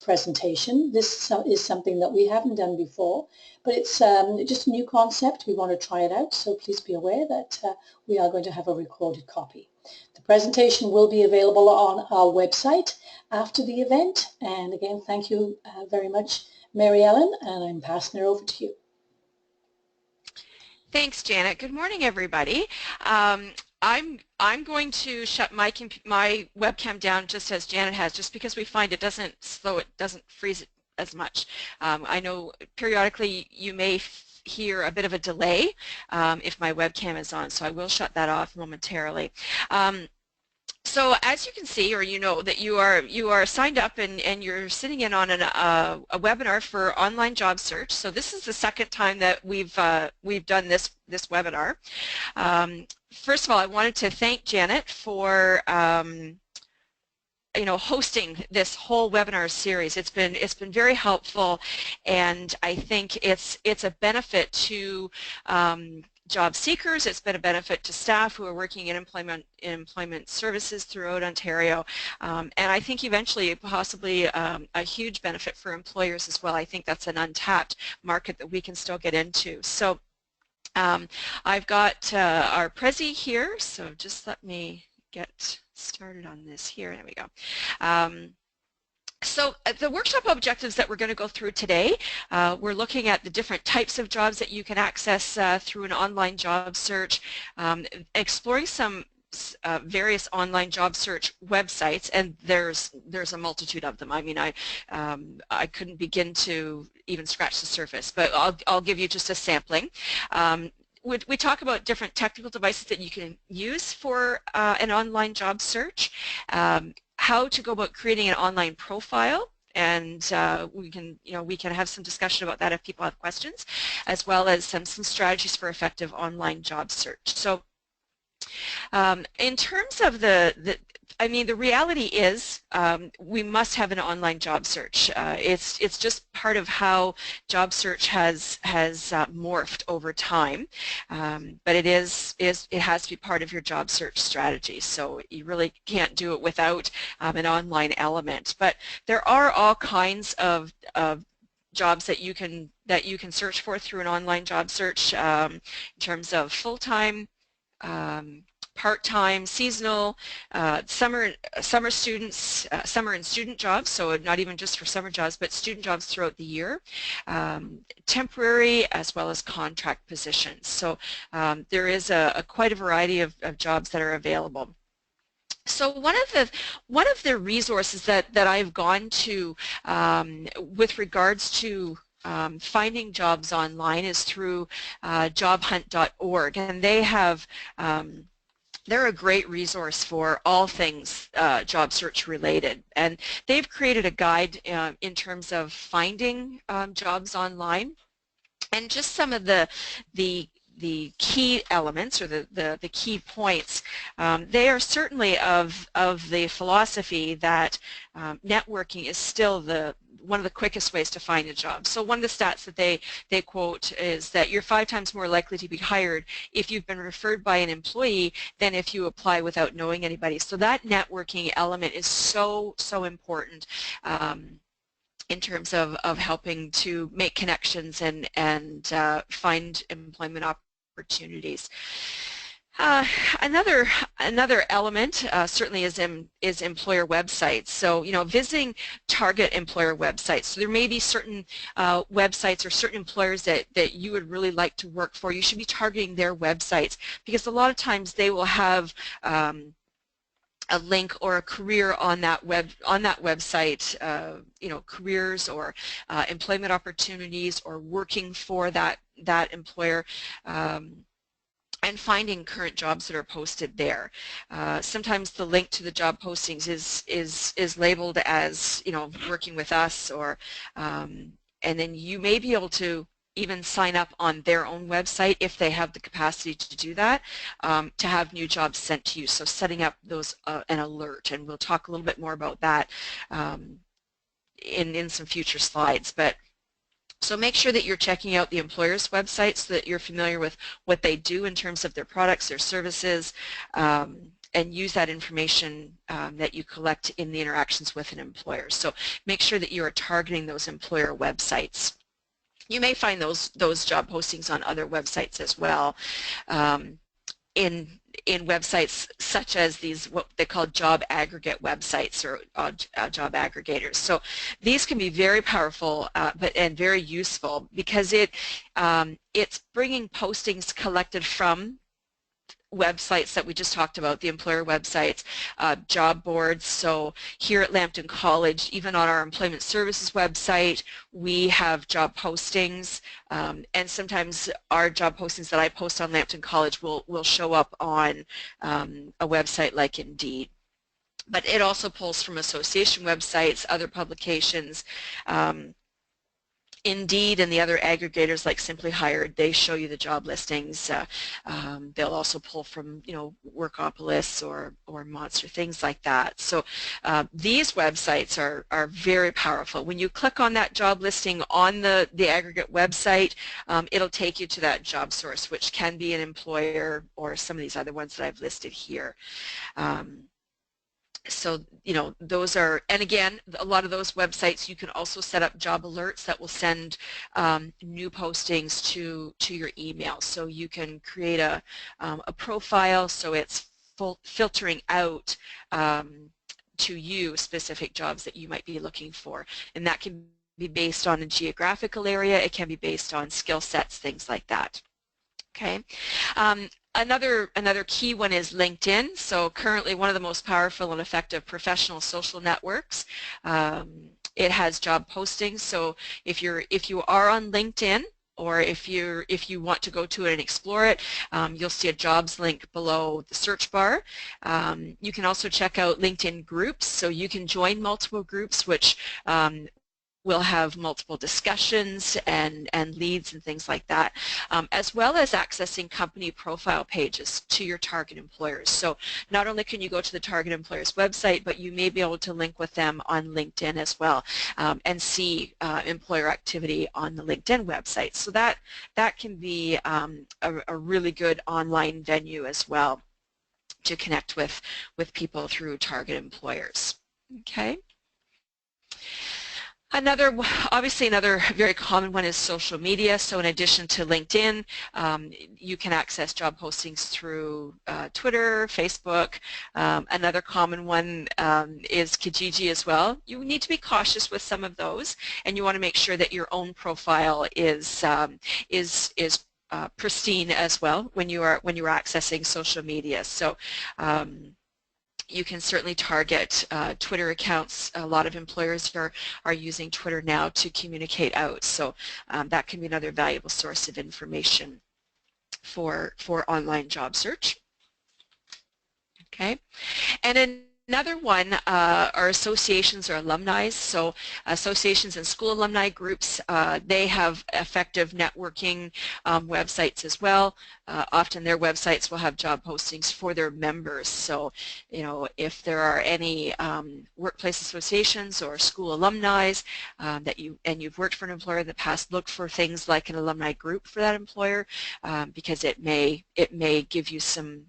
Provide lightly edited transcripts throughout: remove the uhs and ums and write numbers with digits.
presentation. This is something that we haven't done before, but it's just a new concept. We want to try it out, so please be aware that we are going to have a recorded copy. The presentation will be available on our website after the event, and again, thank you very much, Mary Ellen, and I'm passing it over to you. Thanks, Janet. Good morning, everybody. I'm going to shut my webcam down just as Janet has, just because we find it doesn't freeze it as much. I know periodically you may hear a bit of a delay if my webcam is on, so I will shut that off momentarily. So as you can see, or you know, that you are signed up and you're sitting in on a webinar for online job search. So this is the second time that we've done this webinar. First of all, I wanted to thank Janet for hosting this whole webinar series. It's been very helpful, and I think it's a benefit to job seekers. It's been a benefit to staff who are working in employment services throughout Ontario, and I think eventually possibly a huge benefit for employers as well. I think that's an untapped market that we can still get into. So I've got our Prezi here, so just let me get started on this here. There we go. So the workshop objectives that we're going to go through today, we're looking at the different types of jobs that you can access through an online job search, exploring some various online job search websites, and there's a multitude of them. I mean, I couldn't begin to even scratch the surface, but I'll give you just a sampling. We talk about different technical devices that you can use for an online job search, how to go about creating an online profile, and we can have some discussion about that if people have questions, as well as some strategies for effective online job search. So in terms of I mean, the reality is we must have an online job search. It's just part of how job search has morphed over time, but it has to be part of your job search strategy. So you really can't do it without an online element. But there are all kinds of jobs that you can search for through an online job search in terms of full-time, part-time, seasonal, summer students, summer and student jobs, so not even just for summer jobs, but student jobs throughout the year, temporary as well as contract positions. So there is quite a variety of jobs that are available. So one of the resources that I've gone to with regards to finding jobs online is through jobhunt.org, and they have they're a great resource for all things job search related, and they've created a guide in terms of finding jobs online, and just some of the key elements, or the key points. They are certainly of the philosophy that networking is still one of the quickest ways to find a job. So one of the stats that they quote is that you're 5 times more likely to be hired if you've been referred by an employee than if you apply without knowing anybody. So that networking element is so important in terms of helping to make connections and find employment opportunities. Another element certainly is employer websites. So visiting target employer websites. So there may be certain websites or certain employers that you would really like to work for. You should be targeting their websites, because a lot of times they will have a link or a career on that website, careers or employment opportunities, or working for that employer, and finding current jobs that are posted there. Sometimes the link to the job postings is labeled as working with us, or and then you may be able to even sign up on their own website if they have the capacity to do that, to have new jobs sent to you. So setting up those an alert, and we'll talk a little bit more about that in some future slides. But so make sure that you're checking out the employer's website so that you're familiar with what they do in terms of their products, their services, use that information that you collect in the interactions with an employer. So make sure that you are targeting those employer websites. You may find those job postings on other websites as well. In websites such as these, what they call job aggregate websites or job aggregators. So these can be very powerful and very useful because it's bringing postings collected from websites that we just talked about, the employer websites, job boards. So here at Lambton College, even on our employment services website, we have job postings, and sometimes our job postings that I post on Lambton College will show up on a website like Indeed. But it also pulls from association websites, other publications. Indeed and the other aggregators like Simply Hired, they show you the job listings. They'll also pull from, Workopolis or Monster, things like that. So these websites are very powerful. When you click on that job listing on the aggregate website, it'll take you to that job source, which can be an employer or some of these other ones that I've listed here. So, those are, and again, a lot of those websites, you can also set up job alerts that will send new postings to your email. So you can create a profile so it's filtering out to you specific jobs that you might be looking for. And that can be based on a geographical area. It can be based on skill sets, things like that. Okay. Another key one is LinkedIn. So currently one of the most powerful and effective professional social networks. It has job postings. So if you are on LinkedIn, or if you want to go to it and explore it, you'll see a jobs link below the search bar. You can also check out LinkedIn groups. So you can join multiple groups, which we'll have multiple discussions and leads and things like that, as well as accessing company profile pages to your target employers. So not only can you go to the target employer's website, but you may be able to link with them on LinkedIn as well, and see employer activity on the LinkedIn website. So that can be a really good online venue as well to connect with people through target employers. Okay. Obviously another very common one is social media. So in addition to LinkedIn, you can access job postings through Twitter, Facebook. Another common one is Kijiji as well. You need to be cautious with some of those, and you want to make sure that your own profile is pristine as well when you are accessing social media. So you can certainly target Twitter accounts. A lot of employers are using Twitter now to communicate out, so that can be another valuable source of information for online job search. Okay, and another one are associations or alumni. So associations and school alumni groups, they have effective networking websites as well. Often their websites will have job postings for their members. So, if there are any workplace associations or school alumni that you've worked for an employer in the past, look for things like an alumni group for that employer, because it may give you some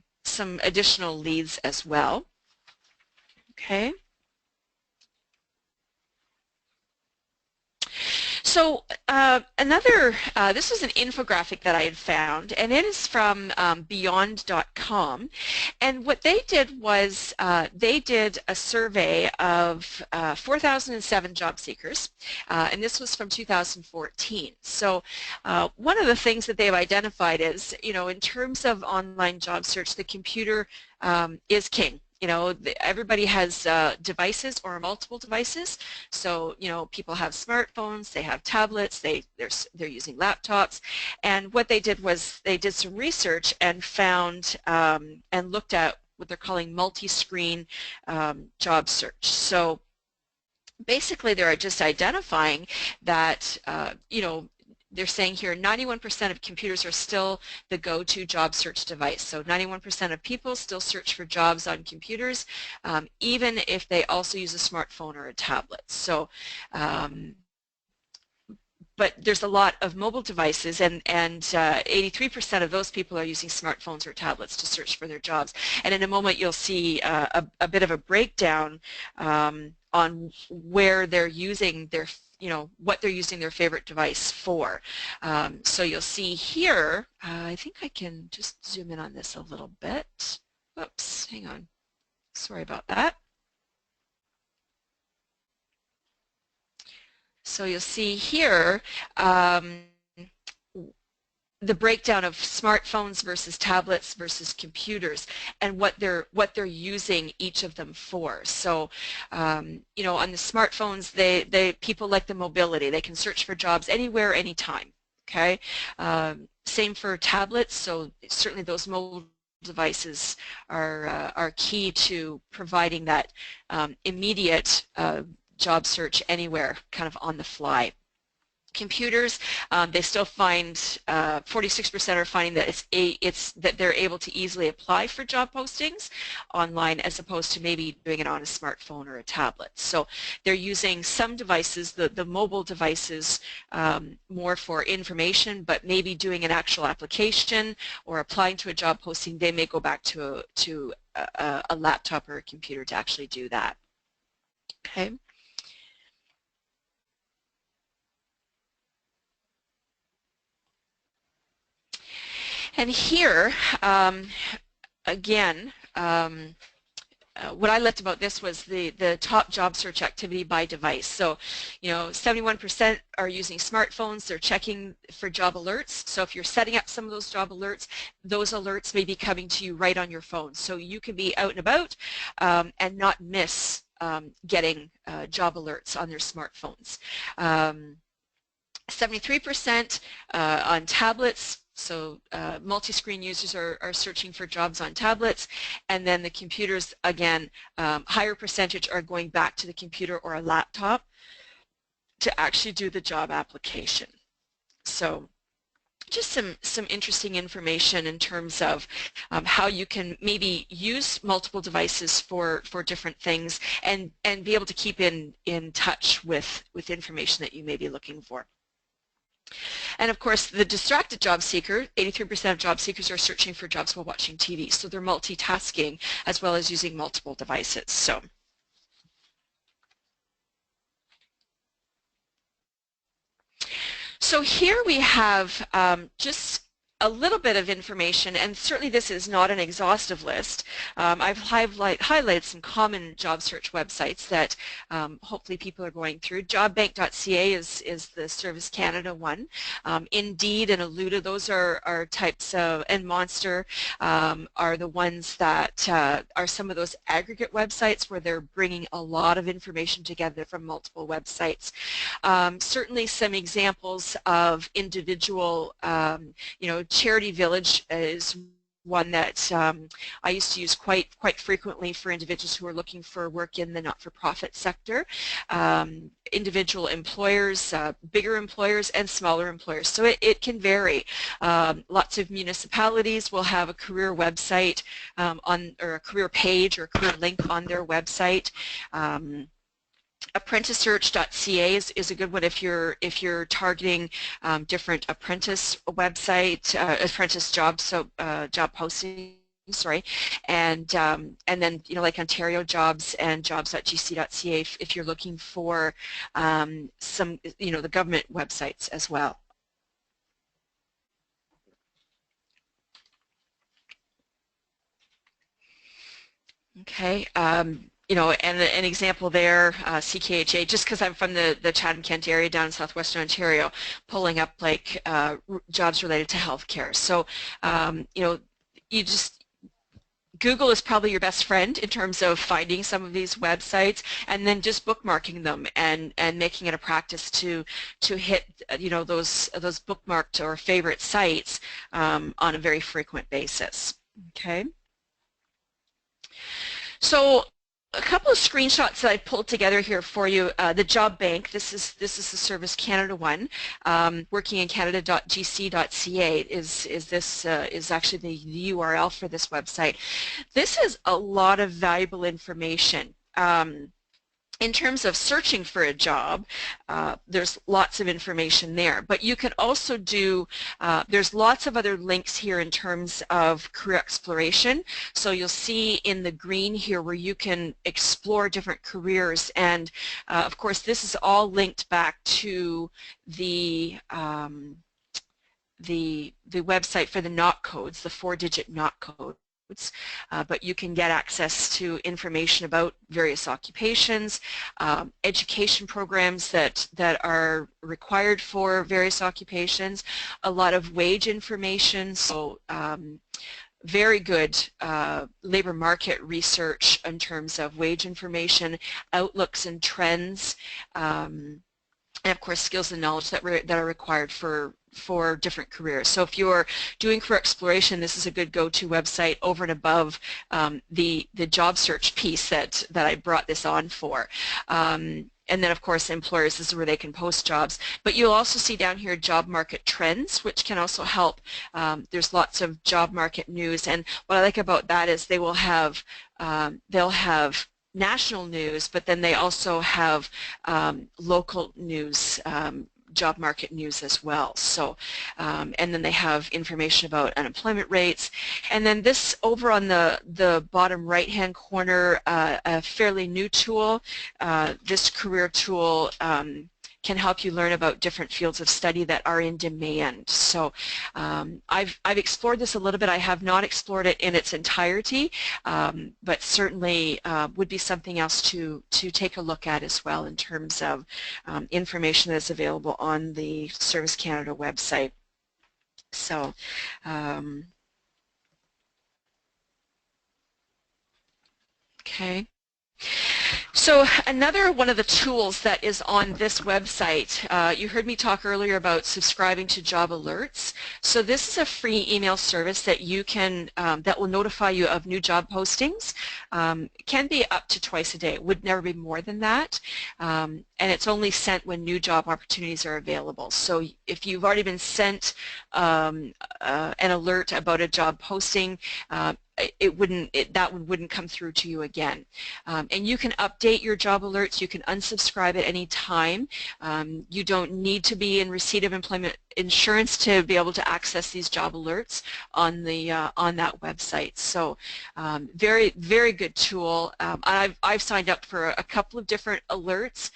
additional leads as well. Okay. So this was an infographic that I had found, and it is from Beyond.com, and what they did was they did a survey of 4,007 job seekers, and this was from 2014. So one of the things that they've identified is, in terms of online job search, the computer is king. Everybody has devices or multiple devices. So, people have smartphones, they have tablets, they're using laptops. And what they did was they did some research and found and looked at what they're calling multi-screen job search. So basically they're just identifying that, they're saying here 91% of computers are still the go-to job search device. So 91% of people still search for jobs on computers, even if they also use a smartphone or a tablet. So but there's a lot of mobile devices, and 83% of those people are using smartphones or tablets to search for their jobs. And in a moment you'll see a bit of a breakdown on where they're using their, what they're using their favorite device for. So you'll see here, I think I can just zoom in on this a little bit. Whoops, hang on. Sorry about that. So you'll see here the breakdown of smartphones versus tablets versus computers, and what they're using each of them for. So on the smartphones, people like the mobility. They can search for jobs anywhere, anytime. Okay. Same for tablets. So certainly those mobile devices are key to providing that immediate job search anywhere, kind of on the fly. Computers, they still find 46% are finding that that they're able to easily apply for job postings online, as opposed to maybe doing it on a smartphone or a tablet. So they're using some devices, the mobile devices, more for information, but maybe doing an actual application or applying to a job posting, they may go back to a laptop or a computer to actually do that. Okay. And here, again, what I liked about this was the top job search activity by device. So, 71% are using smartphones. They're checking for job alerts. So if you're setting up some of those job alerts, those alerts may be coming to you right on your phone. So you can be out and about and not miss getting job alerts on their smartphones. 73% on tablets. So multi-screen users are searching for jobs on tablets, and then the computers, again, higher percentage are going back to the computer or a laptop to actually do the job application. So just some interesting information in terms of how you can maybe use multiple devices for different things, and be able to keep in touch with information that you may be looking for. And of course, the distracted job seeker, 83% of job seekers are searching for jobs while watching TV. So they're multitasking as well as using multiple devices. So here we have just a little bit of information, and certainly this is not an exhaustive list. I've highlighted some common job search websites that hopefully people are going through. Jobbank.ca is the Service Canada one. Indeed and Alluda, those are types of, and Monster are the ones that are some of those aggregate websites where they're bringing a lot of information together from multiple websites. Certainly some examples of individual, Charity Village is one that I used to use quite frequently for individuals who are looking for work in the not-for-profit sector. Individual employers, bigger employers, and smaller employers. So it can vary. Lots of municipalities will have a career website or a career page or a career link on their website. ApprenticeSearch.ca is a good one if you're targeting different apprentice website, apprentice jobs, so job posting. Sorry, and then like Ontario Jobs and Jobs.gc.ca if you're looking for some the government websites as well. Okay. And an example there, CKHA, just because I'm from the Chatham-Kent area down in southwestern Ontario, pulling up like jobs related to healthcare. So, Google is probably your best friend in terms of finding some of these websites, and then just bookmarking them and making it a practice to hit those bookmarked or favorite sites on a very frequent basis. Okay. So a couple of screenshots that I pulled together here for you. The Job Bank, this is the Service Canada one. Workingincanada.gc.ca is actually the URL for this website. This has a lot of valuable information. in terms of searching for a job, there's lots of information there. But you can also do, there's lots of other links here in terms of career exploration. So you'll see in the green here where you can explore different careers. And of course, this is all linked back to the website for the NOC codes, the 4-digit NOC code. But you can get access to information about various occupations, education programs that are required for various occupations, a lot of wage information, so very good labor market research in terms of wage information, outlooks and trends, and of course skills and knowledge that are required for different careers. So if you're doing career exploration, this is a good go-to website over and above the job search piece that I brought this on for. And then of course employers, this is where they can post jobs. But you'll also see down here job market trends, which can also help. There's lots of job market news, and what I like about that is they will have they'll have national news, but then they also have local news, job market news as well. So, and then they have information about unemployment rates. And then this over on the bottom right-hand corner, a fairly new tool, this career tool can help you learn about different fields of study that are in demand. So I've explored this a little bit. I have not explored it in its entirety, but certainly would be something else to take a look at as well in terms of information that's available on the Service Canada website. So okay. So another one of the tools that is on this website, you heard me talk earlier about subscribing to job alerts. So this is a free email service that you can, that will notify you of new job postings. It can be up to twice a day. It would never be more than that. And it's only sent when new job opportunities are available. So if you've already been sent an alert about a job posting, that wouldn't come through to you again. And you can update your job alerts. You can unsubscribe at any time. You don't need to be in receipt of employment insurance to be able to access these job alerts on the on that website. So very, very good tool. I've signed up for a couple of different alerts,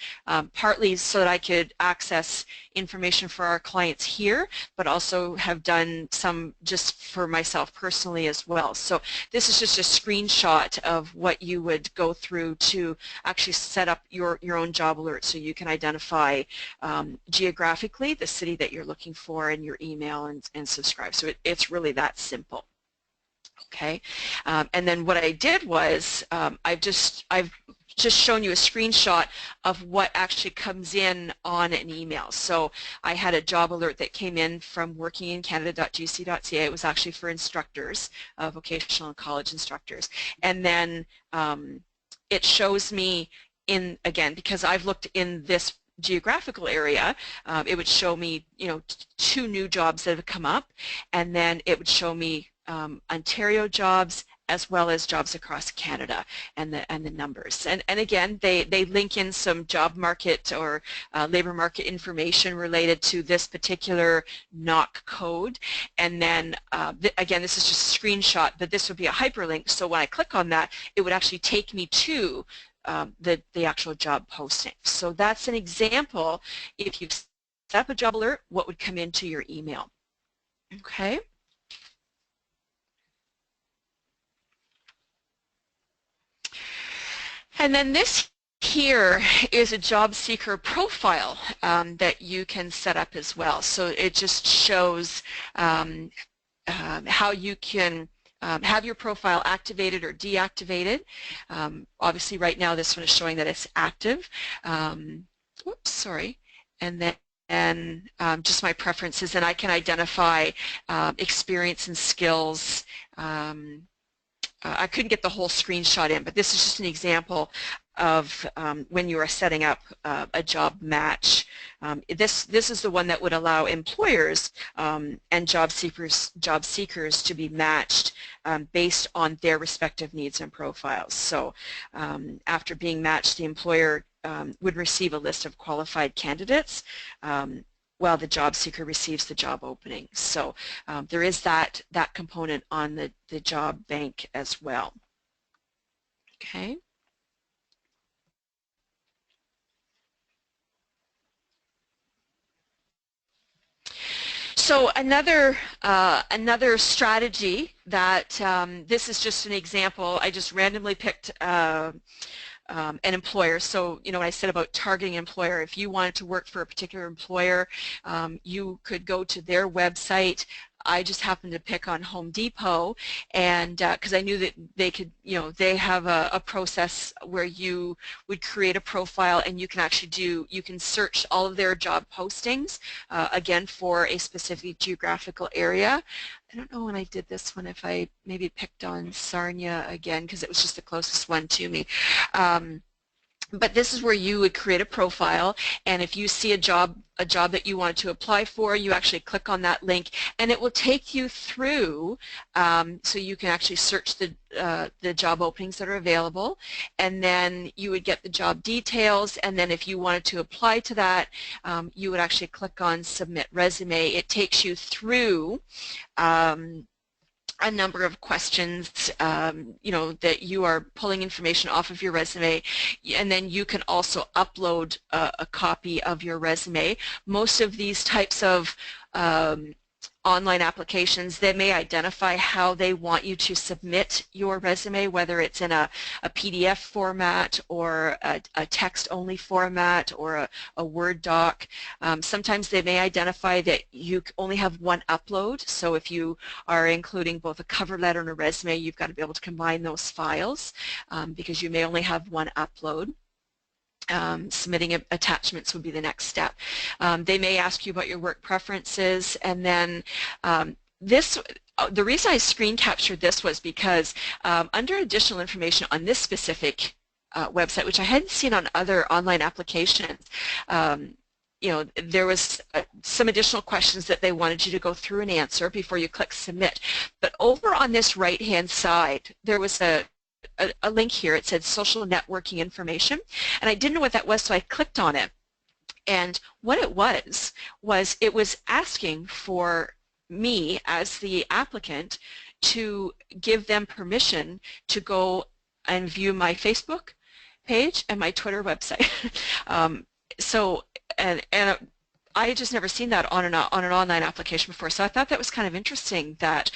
partly so that I could access information for our clients here, but also have done some just for myself personally as well. So this is just a screenshot of what you would go through to actually set up your own job alert, so you can identify geographically the city that you're looking for in your email and subscribe. So it's really that simple. Okay, and then what I did was I've just shown you a screenshot of what actually comes in on an email. So I had a job alert that came in from workingincanada.gc.ca. It was actually for instructors, vocational and college instructors. And then it shows me again, because I've looked in this geographical area, it would show me, 2 new jobs that have come up, and then it would show me Ontario jobs as well as jobs across Canada and the numbers. And again, they link in some job market or labor market information related to this particular NOC code. And then again, this is just a screenshot, but this would be a hyperlink. So when I click on that, it would actually take me to the actual job posting. So that's an example. If you set up a job alert, what would come into your email. Okay. And then this here is a job seeker profile that you can set up as well. So it just shows how you can have your profile activated or deactivated. Obviously right now this one is showing that it's active. Whoops, sorry. And then just my preferences, and I can identify experience and skills. I couldn't get the whole screenshot in, but this is just an example of when you are setting up a job match. This is the one that would allow employers and job seekers to be matched based on their respective needs and profiles. So after being matched, the employer would receive a list of qualified candidates while the job seeker receives the job opening. So there is that component on the job bank as well. Okay. So another strategy that this is just an example. I just randomly picked an employer. So, you know, when I said about targeting an employer, if you wanted to work for a particular employer, you could go to their website. I just happened to pick on Home Depot, and because I knew that they could, you know, they have a process where you would create a profile and you can actually you can search all of their job postings, again, for a specific geographical area. I don't know when I did this one if I maybe picked on Sarnia again because it was just the closest one to me. But this is where you would create a profile, and if you see a job that you want to apply for, you actually click on that link, and it will take you through, so you can actually search the job openings that are available, and then you would get the job details, and then if you wanted to apply to that, you would actually click on Submit Resume. It takes you through a number of questions, you know, that you are pulling information off of your resume, and then you can also upload a copy of your resume. Most of these types of online applications, they may identify how they want you to submit your resume, whether it's in a PDF format or a text-only format or a Word doc. Sometimes they may identify that you only have one upload, so if you are including both a cover letter and a resume, you've got to be able to combine those files because you may only have one upload. Submitting attachments would be the next step. They may ask you about your work preferences, and then the reason I screen captured this was because under additional information on this specific website, which I hadn't seen on other online applications, you know, there was some additional questions that they wanted you to go through and answer before you click submit. But over on this right-hand side, there was a link here. It said social networking information, and I didn't know what that was, so I clicked on it. And what it was it was asking for me as the applicant to give them permission to go and view my Facebook page and my Twitter website. So I had just never seen that on an online application before, so I thought that was kind of interesting that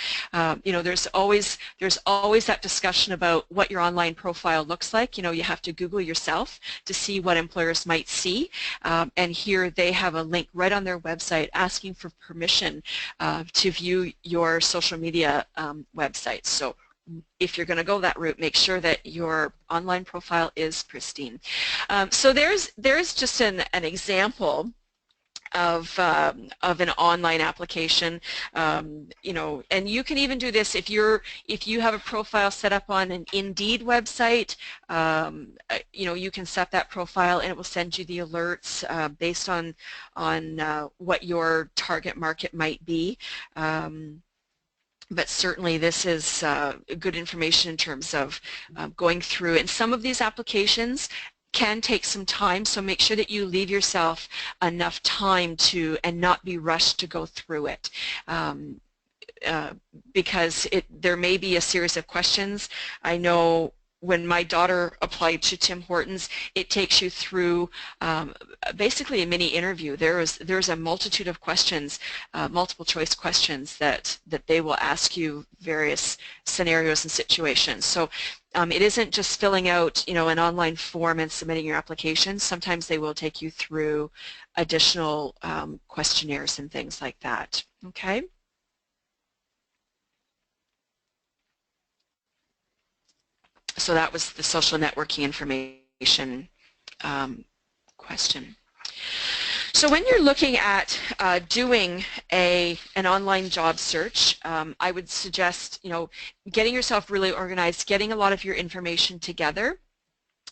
you know, there's always that discussion about what your online profile looks like. You know, you have to Google yourself to see what employers might see, and here they have a link right on their website asking for permission to view your social media websites. So if you're going to go that route, make sure that your online profile is pristine. So there's just an example of an online application, you know, and you can even do this if you have a profile set up on an Indeed website. You know, you can set that profile and it will send you the alerts based on what your target market might be. But certainly this is good information in terms of going through. And some of these applications can take some time, so make sure that you leave yourself enough time and not be rushed to go through it. Because there may be a series of questions. I know when my daughter applied to Tim Hortons, it takes you through basically a mini interview. There's a multitude of questions, multiple choice questions that they will ask you, various scenarios and situations. So it isn't just filling out, you know, an online form and submitting your application. Sometimes they will take you through additional questionnaires and things like that. Okay. So that was the social networking information question. So when you're looking at doing an online job search, I would suggest, you know, getting yourself really organized, getting a lot of your information together.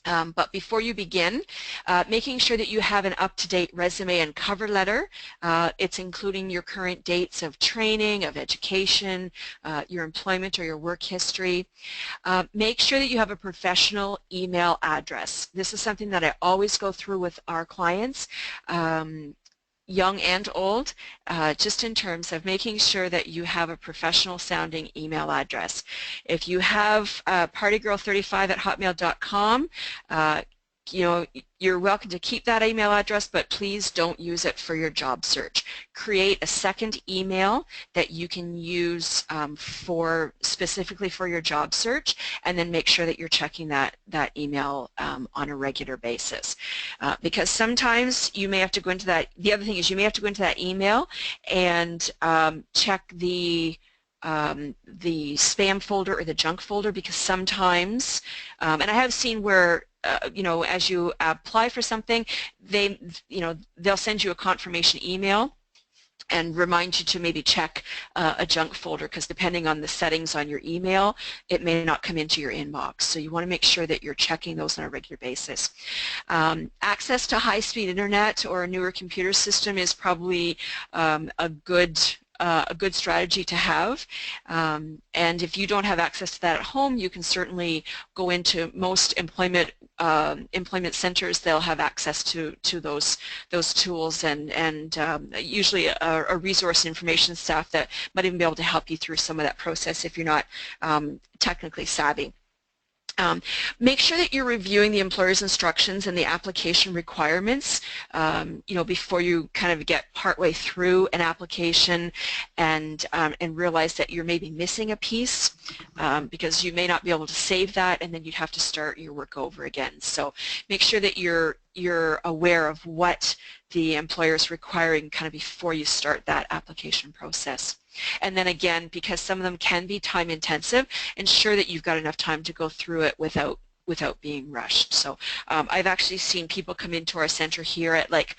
But before you begin, making sure that you have an up-to-date resume and cover letter. It's including your current dates of training, of education, your employment or your work history. Make sure that you have a professional email address. This is something that I always go through with our clients. Young and old, just in terms of making sure that you have a professional sounding email address. If you have partygirl35@hotmail.com, you know, you're welcome to keep that email address, but please don't use it for your job search. Create a second email that you can use specifically for your job search, and then make sure that you're checking that email on a regular basis. Because sometimes you may have to go into that, the other thing is you may have to go into that email and check the spam folder or the junk folder, because sometimes, and I have seen where you know, as you apply for something, they'll send you a confirmation email and remind you to maybe check a junk folder, because depending on the settings on your email, it may not come into your inbox. So you want to make sure that you're checking those on a regular basis. Access to high-speed internet or a newer computer system is probably a good strategy to have, and if you don't have access to that at home, you can certainly go into most employment centers. They'll have access to those tools, and usually a resource and information staff that might even be able to help you through some of that process if you're not technically savvy. Make sure that you're reviewing the employer's instructions and the application requirements, you know, before you kind of get partway through an application and realize that you're maybe missing a piece, because you may not be able to save that, and then you'd have to start your work over again. So make sure that you're aware of what the employer is requiring kind of before you start that application process. And then again, because some of them can be time intensive, ensure that you've got enough time to go through it without being rushed. So I've actually seen people come into our center here at, like,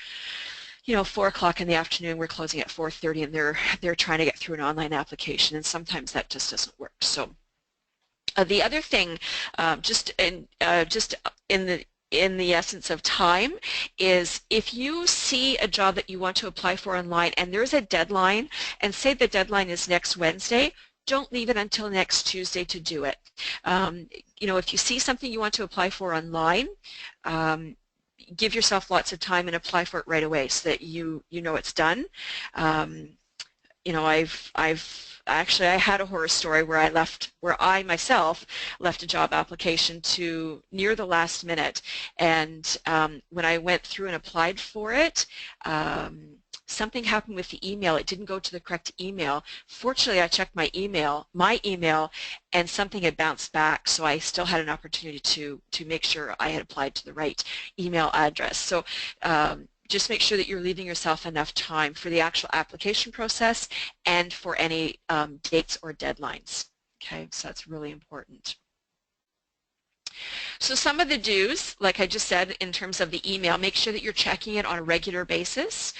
you know, 4 o'clock in the afternoon. We're closing at 4:30, and they're trying to get through an online application, and sometimes that just doesn't work. So the other thing, just in the essence of time, is if you see a job that you want to apply for online and there's a deadline, and say the deadline is next Wednesday, don't leave it until next Tuesday to do it. You know, if you see something you want to apply for online, give yourself lots of time and apply for it right away, so that you know it's done. You know, actually, I had a horror story where I myself left a job application to near the last minute, and when I went through and applied for it, something happened with the email. It didn't go to the correct email. Fortunately, I checked my email, and something had bounced back, so I still had an opportunity to make sure I had applied to the right email address. So just make sure that you're leaving yourself enough time for the actual application process and for any dates or deadlines. Okay, so that's really important. So some of the do's, like I just said, in terms of the email, make sure that you're checking it on a regular basis.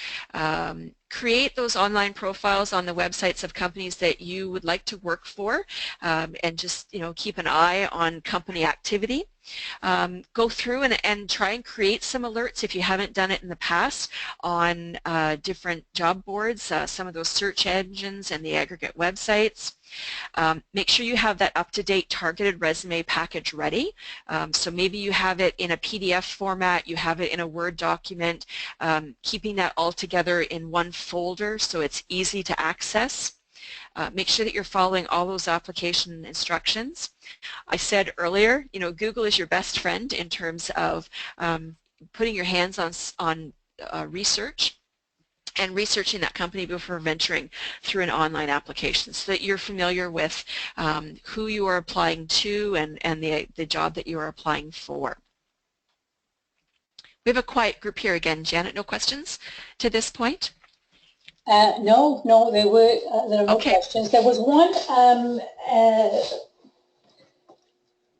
Create those online profiles on the websites of companies that you would like to work for, and just, you know, keep an eye on company activity. Go through and try and create some alerts, if you haven't done it in the past, on different job boards, some of those search engines and the aggregate websites. Make sure you have that up-to-date targeted resume package ready. So maybe you have it in a PDF format, you have it in a Word document, keeping that all together in one folder so it's easy to access. Make sure that you're following all those application instructions. I said earlier, you know, Google is your best friend in terms of putting your hands on research and researching that company before venturing through an online application, so that you're familiar with who you are applying to and the job that you are applying for. We have a quiet group here again. Janet, no questions to this point? No, there are no questions. There was one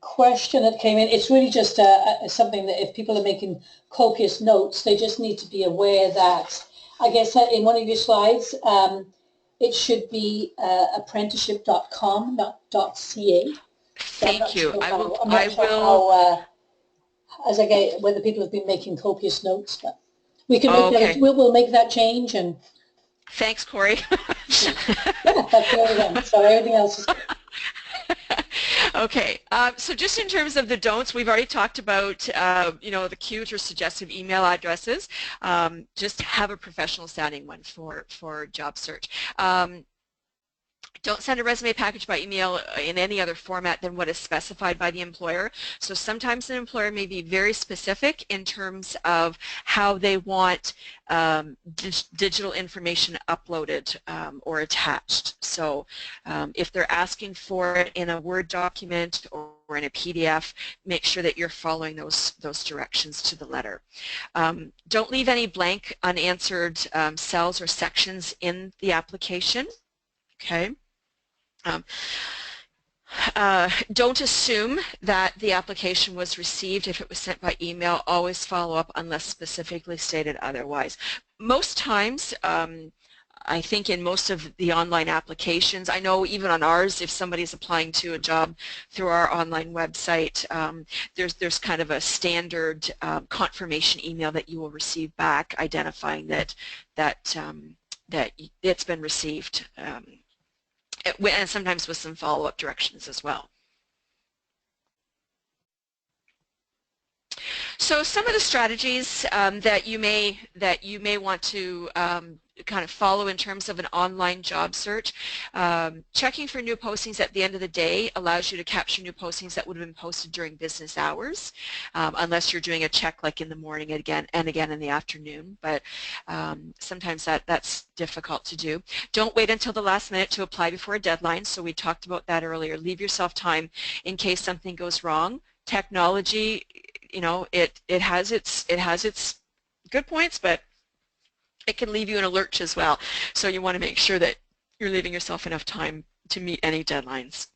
question that came in. It's really just something that if people are making copious notes, they just need to be aware that, I guess in one of your slides, it should be apprenticeship.com, not .ca. Thank you. I'm not sure as I get, whether people have been making copious notes, but we can make that, Okay. we'll make that change and Thanks, Corey. yeah, that's the only one. So everything else is good. Okay, so just in terms of the don'ts, we've already talked about, the cute or suggestive email addresses. Just have a professional sounding one for job search. Don't send a resume package by email in any other format than what is specified by the employer. So sometimes an employer may be very specific in terms of how they want digital information uploaded or attached. So if they're asking for it in a Word document or in a PDF, make sure that you're following those directions to the letter. Don't leave any blank unanswered cells or sections in the application. Okay. Don't assume that the application was received if it was sent by email. Always follow up unless specifically stated otherwise. Most times, I think in most of the online applications, I know even on ours, if somebody's applying to a job through our online website, there's kind of a standard confirmation email that you will receive back identifying that it's been received. And sometimes with some follow-up directions as well. So some of the strategies that you may want to kind of follow in terms of an online job search. Checking for new postings at the end of the day allows you to capture new postings that would have been posted during business hours, unless you're doing a check like in the morning again and again in the afternoon, but sometimes that's difficult to do. Don't wait until the last minute to apply before a deadline, so we talked about that earlier. Leave yourself time in case something goes wrong. Technology, it has its good points, but it can leave you in a lurch as well. So you want to make sure that you're leaving yourself enough time to meet any deadlines.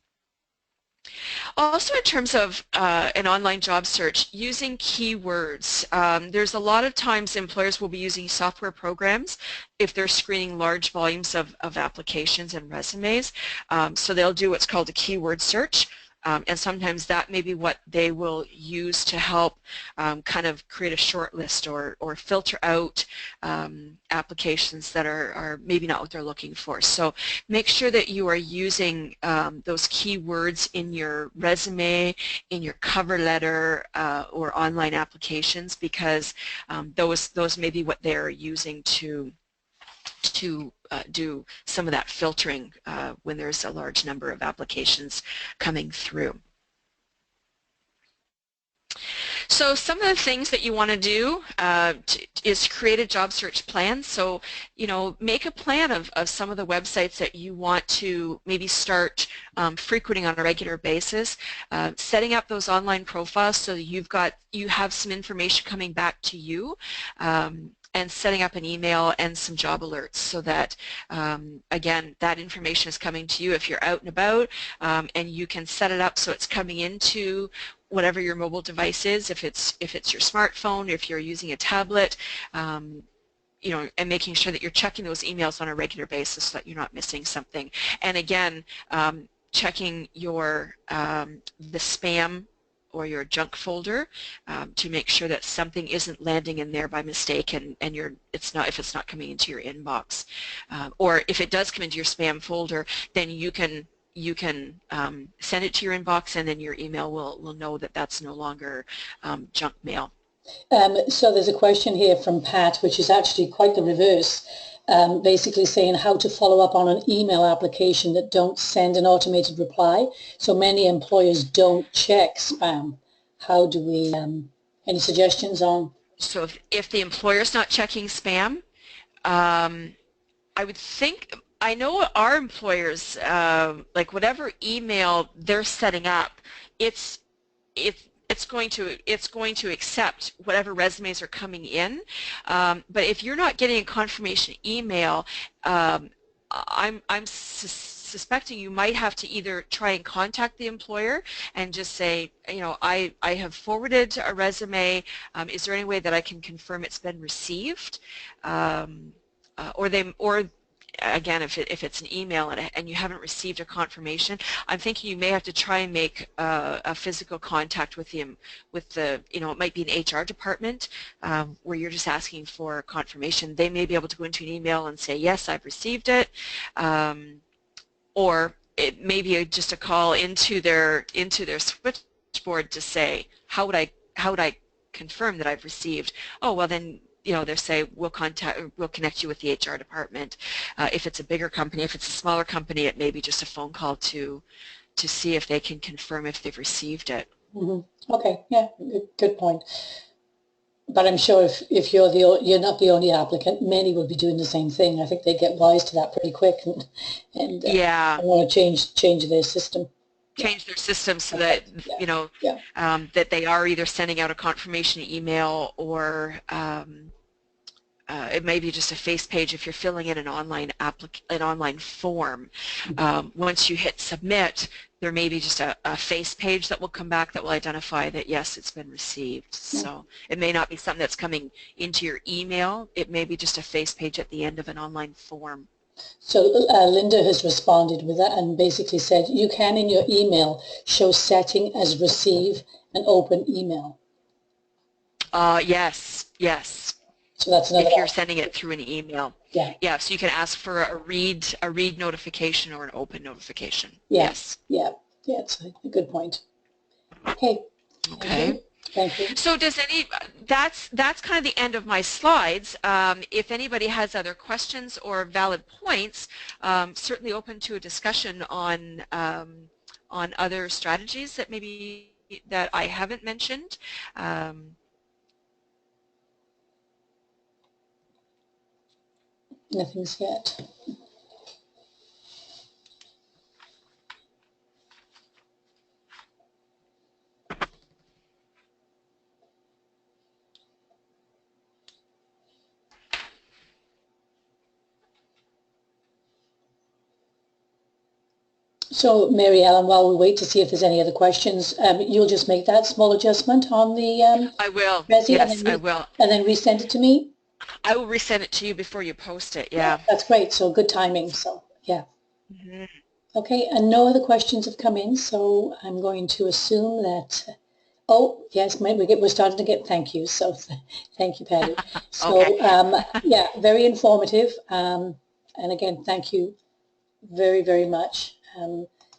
Also, in terms of an online job search, using keywords. There's a lot of times employers will be using software programs if they're screening large volumes of applications and resumes. So they'll do what's called a keyword search. And sometimes that may be what they will use to help kind of create a short list or filter out applications that are maybe not what they're looking for. So make sure that you are using those keywords in your resume, in your cover letter, or online applications, because those may be what they're using to do some of that filtering when there's a large number of applications coming through. So some of the things that you want to do is create a job search plan. So, make a plan of some of the websites that you want to maybe start frequenting on a regular basis. Setting up those online profiles so that you have some information coming back to you. And setting up an email and some job alerts so that, again, that information is coming to you if you're out and about, and you can set it up so it's coming into whatever your mobile device is, if it's your smartphone, if you're using a tablet, and making sure that you're checking those emails on a regular basis so that you're not missing something. And again, checking your the spam or your junk folder to make sure that something isn't landing in there by mistake and if it's not coming into your inbox. Or if it does come into your spam folder, then you can send it to your inbox, and then your email will know that that's no longer junk mail. So there's a question here from Pat, which is actually quite the reverse, basically saying how to follow up on an email application that don't send an automated reply. So many employers don't check spam. How do we, any suggestions on? So if the employer's not checking spam, I would think, I know our employers, like whatever email they're setting up, it's going to accept whatever resumes are coming in. But if you're not getting a confirmation email, I'm suspecting you might have to either try and contact the employer and just say, I have forwarded a resume. Is there any way that I can confirm it's been received? Or again, if it's an email and you haven't received a confirmation, I'm thinking you may have to try and make a physical contact with the, you know, it might be an HR department where you're just asking for confirmation. They may be able to go into an email and say, yes, I've received it, or it may be just a call into their switchboard to say, how would I confirm that I've received? Oh, well then, you know, they say we'll connect you with the HR department. If it's a bigger company, if it's a smaller company, it may be just a phone call to see if they can confirm if they've received it. Mm-hmm. Okay, yeah, good point. But I'm sure if you're not the only applicant, many will be doing the same thing. I think they get wise to that pretty quick and yeah, want to change their system. Change their system so that you know that they are either sending out a confirmation email or it may be just a face page if you're filling in an online form. Once you hit submit, there may be just a face page that will come back that will identify that yes, it's been received. So it may not be something that's coming into your email. It may be just a face page at the end of an online form. So Linda has responded with that and basically said you can in your email show setting as receive an open email. Yes. So that's another if you're sending it through an email. Yeah. So you can ask for a read notification or an open notification. Yeah. Yes. Yeah. It's a good point. Okay. Okay. Thank you. So that's kind of the end of my slides. If anybody has other questions or valid points, certainly open to a discussion on other strategies that maybe that I haven't mentioned. Nothing's yet. So, Mary Ellen, while we wait to see if there's any other questions, you'll just make that small adjustment on the I will. Resi, Yes, I will. And then resend it to me? I will resend it to you before you post it, yeah. That's great. So good timing. So, yeah. Mm-hmm. Okay, and no other questions have come in, so I'm going to assume that, oh, yes, we're starting to get thank yous, so thank you, Patty. So, Okay. yeah, very informative, and again, thank you very, very much.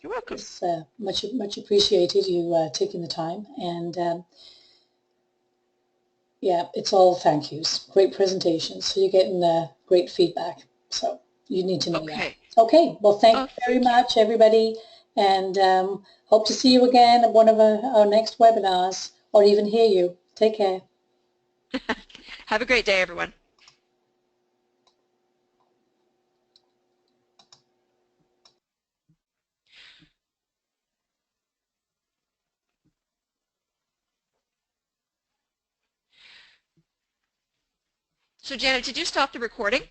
You're welcome. It's much appreciated, you taking the time, and yeah, it's all thank yous. Great presentations, so you're getting great feedback, so you need to know that. Okay, well, thank you very much, everybody, and hope to see you again at one of our next webinars, or even hear you. Take care. Have a great day, everyone. So Janet, did you stop the recording?